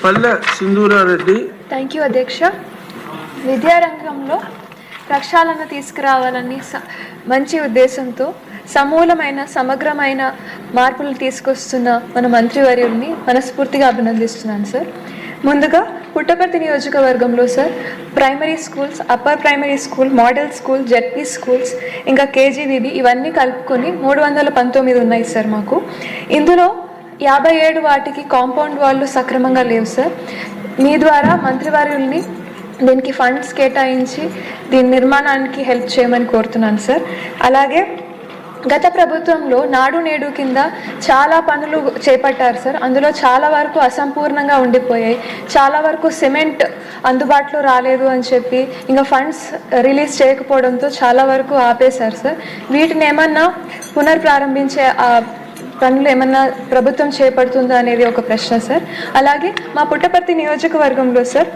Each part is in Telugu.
పల్లె సింధూరారెడ్డి. థ్యాంక్ యూ అధ్యక్ష. విద్యారంగంలో ప్రక్షాళన తీసుకురావాలని మంచి ఉద్దేశంతో సమూలమైన సమగ్రమైన మార్పులు తీసుకొస్తున్న మన మంత్రివర్యుల్ని మనస్ఫూర్తిగా అభినందిస్తున్నాను సార్. ముందుగా పుట్టపర్తి నియోజకవర్గంలో sir primary schools, upper primary school, model school, ZP schools, ఇంకా కేజీబీబీ ఇవన్నీ కలుపుకొని 319 ఉన్నాయి సార్ మాకు. ఇందులో 57 వాటికి కాంపౌండ్ వాళ్ళు సక్రమంగా లేవు సార్. మీ ద్వారా మంత్రివర్యుల్ని దీనికి ఫండ్స్ కేటాయించి దీని నిర్మాణానికి హెల్ప్ చేయమని కోరుతున్నాను సార్. అలాగే గత ప్రభుత్వంలో నాడు నేడు కింద చాలా పనులు చేపట్టారు సార్. అందులో చాలా వరకు అసంపూర్ణంగా ఉండిపోయాయి. చాలా వరకు సిమెంట్ అందుబాటులో రాలేదు అని చెప్పి ఇంకా ఫండ్స్ రిలీజ్ చేయకపోవడంతో చాలా వరకు ఆపేశారు సార్. వీటిని ఏమన్నా పునర్ప్రారంభించే పనులు ఏమన్నా ప్రభుత్వం చేపడుతుందా అనేది ఒక ప్రశ్న సార్. అలాగే మా పుట్టపర్తి నియోజకవర్గంలో సార్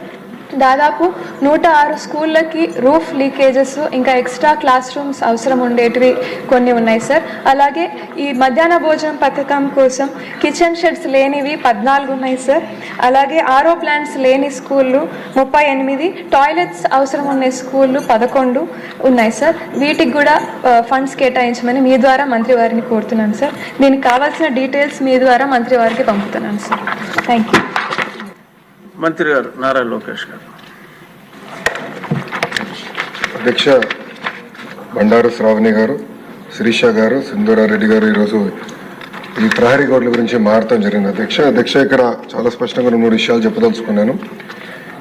దాదాపు 106 స్కూళ్ళకి రూఫ్ లీకేజెస్ ఇంకా ఎక్స్ట్రా క్లాస్ రూమ్స్ అవసరం ఉండేటివి కొన్ని ఉన్నాయి సార్. అలాగే ఈ మధ్యాహ్న భోజనం పథకం కోసం కిచెన్ షెడ్స్ లేనివి 14 ఉన్నాయి సార్. అలాగే ఆర్ఓ ప్లాంట్స్ లేని స్కూళ్ళు 38, టాయిలెట్స్ అవసరం ఉన్న స్కూళ్ళు 11 ఉన్నాయి సార్. వీటికి కూడా ఫండ్స్ కేటాయించమని మీ ద్వారా మంత్రివారిని కోరుతున్నాను సార్. దీనికి కావాల్సిన డీటెయిల్స్ మీ ద్వారా మంత్రివారికి పంపుతున్నాను సార్. Thank you. మంత్రి గారు నారా లోకేష్ గారు. అధ్యక్ష బండారు శ్రావణి గారు, శిరీష గారు, సింధూరారెడ్డి గారు ఈరోజు ఈ ప్రహరీ గోడల గురించి మారటం జరిగింది. అధ్యక్ష ఇక్కడ చాలా స్పష్టంగా 3 విషయాలు చెప్పదలుచుకున్నాను.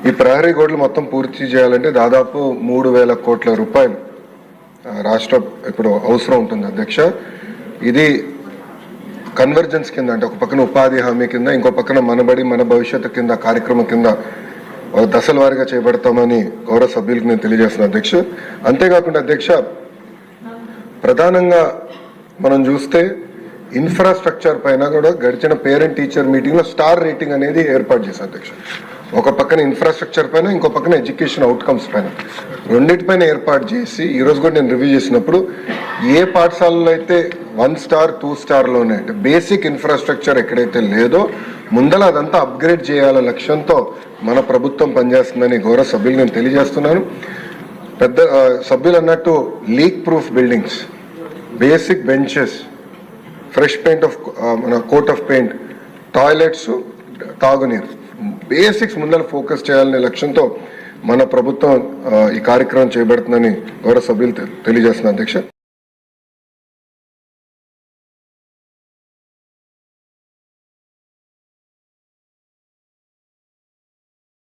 ఈ ప్రహరీ గోడలు మొత్తం పూర్తి చేయాలంటే దాదాపు 3,000 కోట్ల రూపాయలు రాష్ట్ర ఇప్పుడు అవసరం ఉంటుంది అధ్యక్ష. ఇది కన్వర్జెన్స్ కింద, అంటే ఒక పక్కన ఉపాధి హామీ కింద, ఇంకో పక్కన మనబడి మన భవిష్యత్తు కింద కార్యక్రమం కింద దశల వారీగా చేపడతామని గౌరవ సభ్యులకు నేను తెలియజేస్తున్నాను అధ్యక్ష. అంతేకాకుండా అధ్యక్ష ప్రధానంగా మనం చూస్తే ఇన్ఫ్రాస్ట్రక్చర్ పైన కూడా గడిచిన పేరెంట్ టీచర్ మీటింగ్లో స్టార్ రేటింగ్ అనేది ఏర్పాటు చేశారు అధ్యక్ష. ఒక పక్కన ఇన్ఫ్రాస్ట్రక్చర్ పైన, ఇంకో పక్కన ఎడ్యుకేషన్ అవుట్కమ్స్ పైన, రెండింటిపైన ఏర్పాటు చేసి ఈరోజు కూడా నేను రివ్యూ చేసినప్పుడు ఏ పాఠశాలలో అయితే 1 స్టార్ 2 స్టార్లోనే అంటే బేసిక్ ఇన్ఫ్రాస్ట్రక్చర్ ఎక్కడైతే లేదో ముందల అదంతా అప్గ్రేడ్ చేయాల లక్ష్యంతో మన ప్రభుత్వం పనిచేస్తుందని గౌరవ సభ్యులు నేను తెలియజేస్తున్నాను. పెద్ద సభ్యులు అన్నట్టు leak proof buildings, basic benches, fresh paint of మన కోట్ ఆఫ్ పెయింట్, టాయిలెట్స్, తాగునీరు, బేసిక్స్ ముందర ఫోకస్ చేయాలనే లక్ష్యంతో మన ప్రభుత్వం ఈ కార్యక్రమం చేయబడుతుందని గౌరవ సభ్యులు తెలియజేస్తున్నారు అధ్యక్ష.